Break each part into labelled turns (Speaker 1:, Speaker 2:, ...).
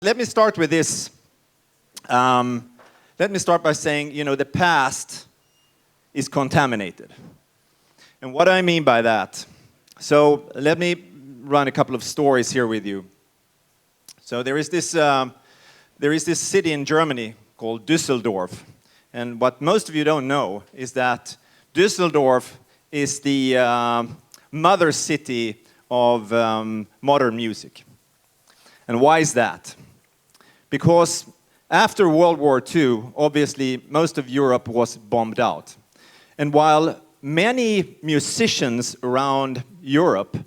Speaker 1: Let me start with this. Let me start by saying, the past is contaminated. And what do I mean by that? So let me run a couple of stories here with you. So there is this city in Germany called Düsseldorf. And what most of you don't know is that Düsseldorf is the mother city of modern music. And why is that? Because after World War II, obviously, most of Europe was bombed out. And while many musicians around Europe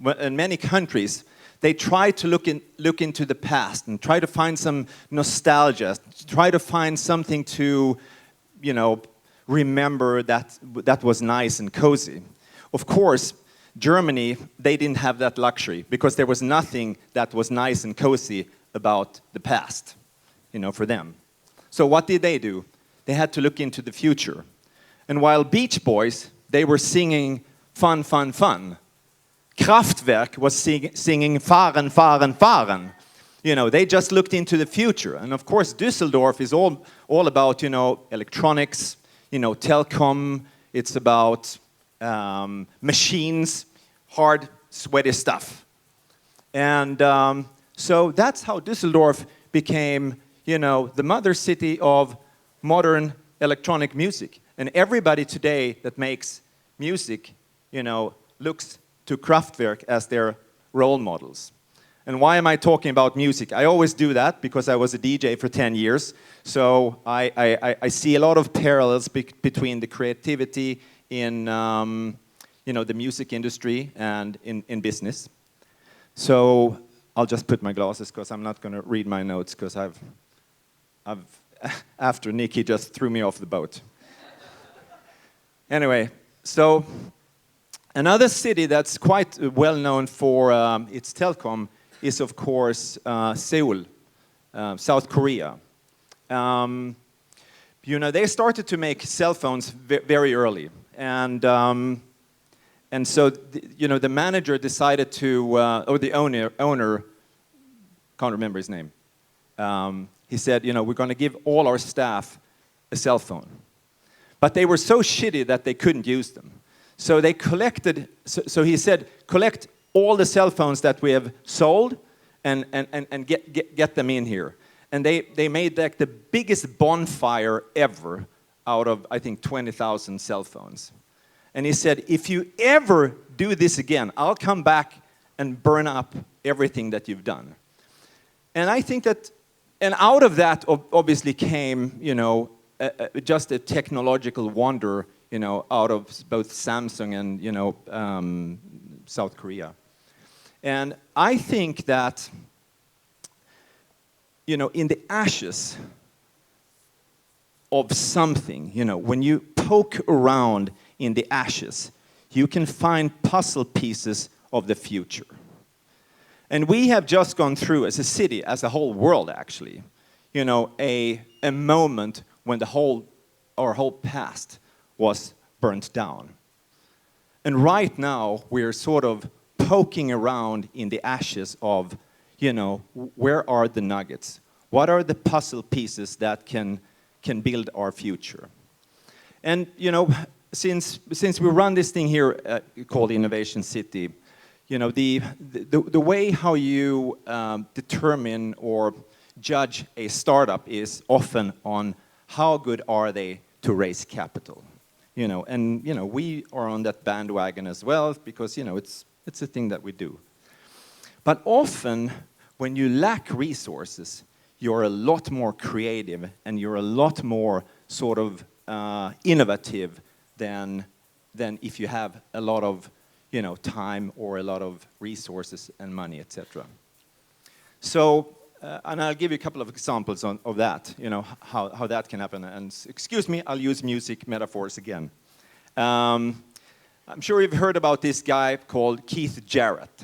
Speaker 1: and many countries, they try to look into the past and try to find some nostalgia, try to find something to, remember that was nice and cozy. Of course, Germany, they didn't have that luxury because there was nothing that was nice and cozy about the past, for them. So what did they do? They had to look into the future. And while Beach Boys, they were singing fun, fun, fun, Kraftwerk was singing fahren, fahren, fahren. They just looked into the future. And of course, Düsseldorf is all about, electronics, telecom. It's about machines, hard, sweaty stuff. And so that's how Düsseldorf became, the mother city of modern electronic music. And everybody today that makes music, looks to Kraftwerk as their role models. And why am I talking about music? I always do that because I was a DJ for 10 years. So I see a lot of parallels between the creativity in the music industry and in business. So I'll just put my glasses because I'm not going to read my notes because I've after Nikki just threw me off the boat. Anyway, so another city that's quite well known for its telecom is, of course, Seoul, South Korea. They started to make cell phones very early. And so, the manager decided to, or the owner, can't remember his name. He said, we're going to give all our staff a cell phone. But they were so shitty that they couldn't use them. So they collected, so he said, collect all the cell phones that we have sold and get them in here. And they made like the biggest bonfire ever out of, I think, 20,000 cell phones. And he said, if you ever do this again, I'll come back and burn up everything that you've done. And I think that, and out of that obviously came, just a technological wonder, out of both Samsung and, South Korea. And I think that, in the ashes of something, when you poke around in the ashes, you can find puzzle pieces of the future. And we have just gone through, as a city, as a whole world actually, a moment when our whole past was burnt down. And right now, we're sort of poking around in the ashes of, where are the nuggets? What are the puzzle pieces that can build our future? And, since we run this thing here called Innovation City, the way how you determine or judge a startup is often on how good are they to raise capital. And we are on that bandwagon as well because it's a thing that we do. But often when you lack resources, you're a lot more creative and you're a lot more sort of innovative than if you have a lot of time or a lot of resources and money, etc. So, and I'll give you a couple of examples of that, how that can happen. And excuse me, I'll use music metaphors again. I'm sure you've heard about this guy called Keith Jarrett.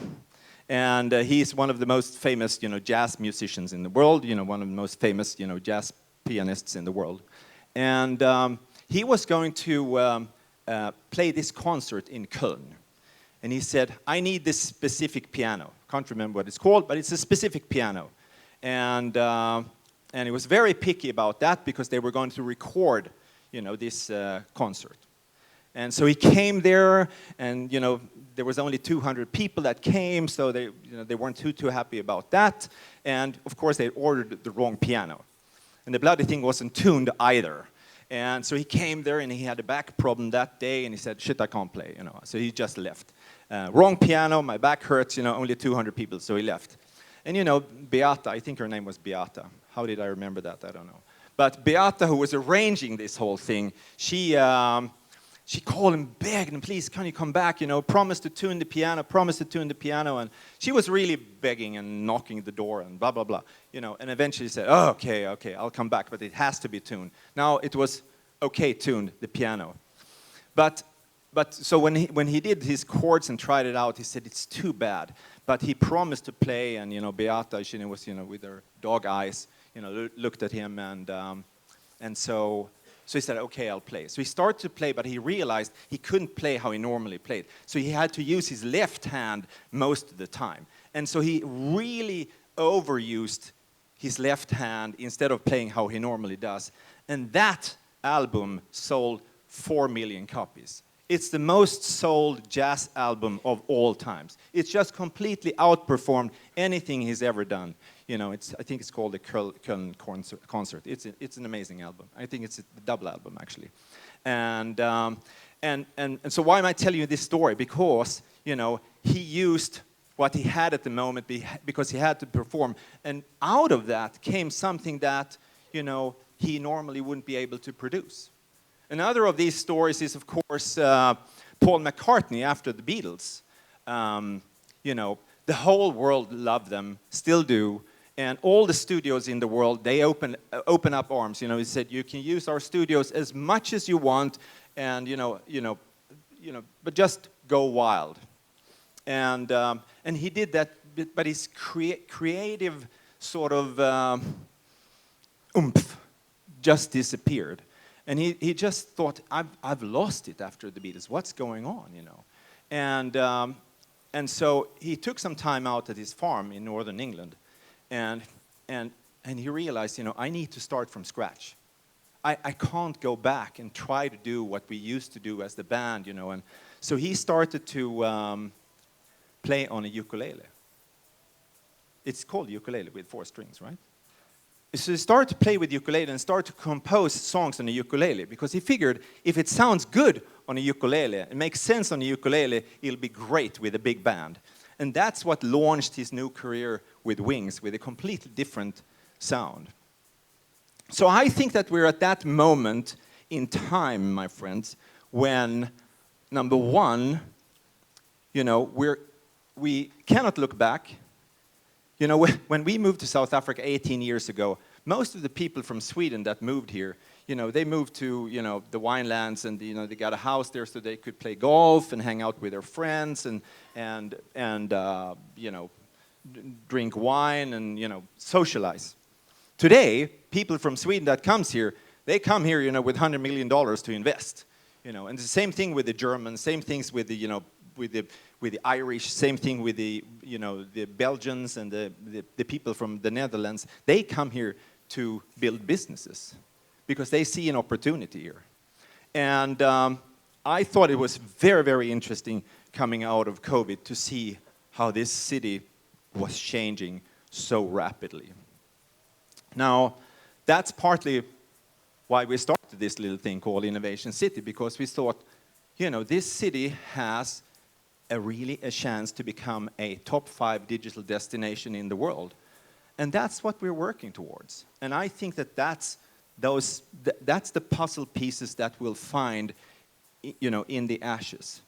Speaker 1: And he's one of the most famous, jazz musicians in the world, one of the most famous, jazz pianists in the world. And he was going to play this concert in Köln. And he said, I need this specific piano. Can't remember what it's called, but it's a specific piano. And he was very picky about that because they were going to record, this concert. And so he came there, and there was only 200 people that came, so they weren't too happy about that. And of course, they ordered the wrong piano, and the bloody thing wasn't tuned either. And so he came there, and he had a back problem that day, and he said, "Shit, I can't play," So he just left. Wrong piano, my back hurts, only 200 people, so he left. And Beata, I think her name was Beata. How did I remember that? I don't know. But Beata, who was arranging this whole thing, she called him, begged him, "Please, can you come back? Promise to tune the piano, promise to tune the piano." And she was really begging and knocking the door and blah, blah, blah. And eventually said, "Oh, okay, I'll come back, but it has to be tuned." Now, it was okay tuned, the piano. But so when he did his chords and tried it out, he said, "It's too bad." But he promised to play, and Beata, she was with her dog eyes, looked at him, and so he said, "Okay, I'll play." So he started to play, but he realized he couldn't play how he normally played. So he had to use his left hand most of the time. And so he really overused his left hand instead of playing how he normally does. And that album sold 4 million copies. It's the most sold jazz album of all times. It's just completely outperformed anything he's ever done. I think it's called the Köln Concert. It's an amazing album. I think it's a double album, actually. And so why am I telling you this story? Because, he used what he had at the moment because he had to perform. And out of that came something that, he normally wouldn't be able to produce. Another of these stories is, of course, Paul McCartney after the Beatles. The whole world loved them, still do. And all the studios in the world, they open up arms. He said, "You can use our studios as much as you want, and but just go wild." And he did that, but his creative sort of oomph just disappeared. And he just thought, I've lost it after the Beatles. What's going on, And so he took some time out at his farm in northern England. And he realized, I need to start from scratch. I can't go back and try to do what we used to do as the band, And so he started to play on a ukulele. It's called ukulele with 4 strings, right? So he started to play with ukulele and started to compose songs on the ukulele because he figured if it sounds good on a ukulele, it makes sense on a ukulele, it'll be great with a big band. And that's what launched his new career with Wings, with a completely different sound. So I think that we're at that moment in time, my friends, when, number one, we cannot look back. When we moved to South Africa 18 years ago, most of the people from Sweden that moved here, they moved to, the winelands, and, they got a house there so they could play golf and hang out with their friends and drink wine and, socialize. Today, people from Sweden that comes here, they come here, with $100 million to invest, and the same thing with the Germans, same things with the, with the Irish, same thing with the, the Belgians and the people from the Netherlands. They come here to build businesses because they see an opportunity here. And I thought it was very, very interesting coming out of COVID to see how this city was changing so rapidly. Now, that's partly why we started this little thing called Innovation City, because we thought, this city has a chance to become a top 5 digital destination in the world. And that's what we're working towards. And I think that that's the puzzle pieces that we'll find, in the ashes.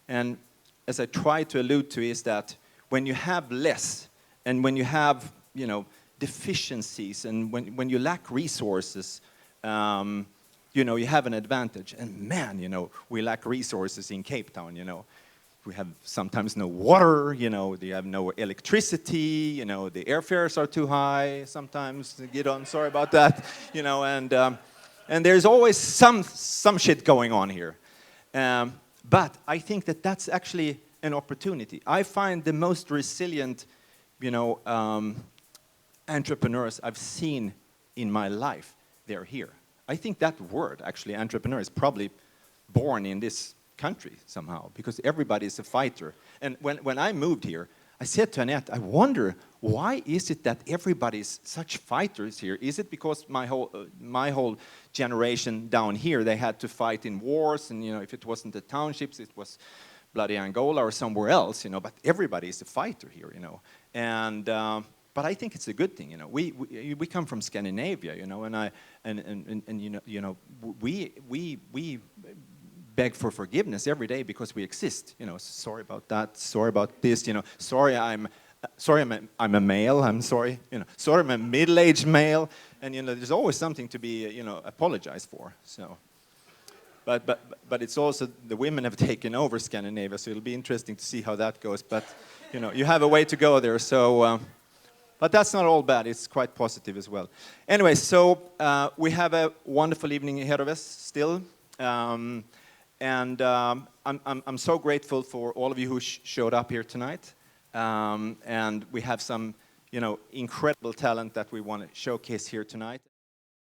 Speaker 1: And as I tried to allude to is that when you have less and when you have, deficiencies and when you lack resources, you have an advantage. And man, we lack resources in Cape Town, We have sometimes no water, they have no electricity, the airfares are too high sometimes. Sorry about that, and there's always some shit going on here. But I think that that's actually an opportunity. I find the most resilient, entrepreneurs I've seen in my life, they're here. I think that word, actually, entrepreneur, is probably born in this country somehow, because everybody is a fighter. And when I moved here, I said to Annette, I wonder, why is it that everybody's such fighters here? Is it because my whole generation down here, they had to fight in wars, and if it wasn't the townships, it was bloody Angola or somewhere else, but everybody is a fighter here, And but I think it's a good thing, We come from Scandinavia, and we beg for forgiveness every day because we exist. Sorry about that. Sorry about this. Sorry I'm a male. I'm sorry. Sorry I'm a middle-aged male. And there's always something to be apologized for. So, but it's also the women have taken over Scandinavia, so it'll be interesting to see how that goes. But you have a way to go there. So, but that's not all bad. It's quite positive as well. Anyway, so we have a wonderful evening ahead of us still. And I'm so grateful for all of you who showed up here tonight. And we have some, incredible talent that we want to showcase here tonight.